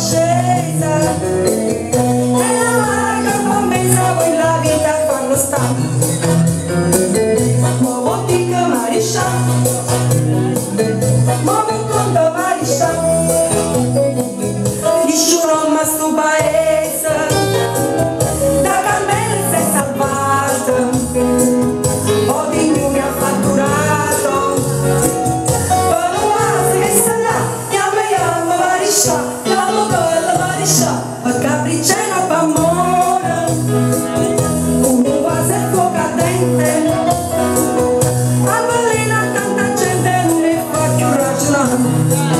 scesa e la marca fa pensavo in la vita quando sta muovo tica mariscia muovo conto mariscia nessuno ma sto paese da candela sei salvato o di più che ha fatturato per un mese che sta là chiamo mariscia chiamo quella mariscia ma capriccino pa' amore uno quasi il fuoco ardente a ballina tanta gente non ne fa più ragionare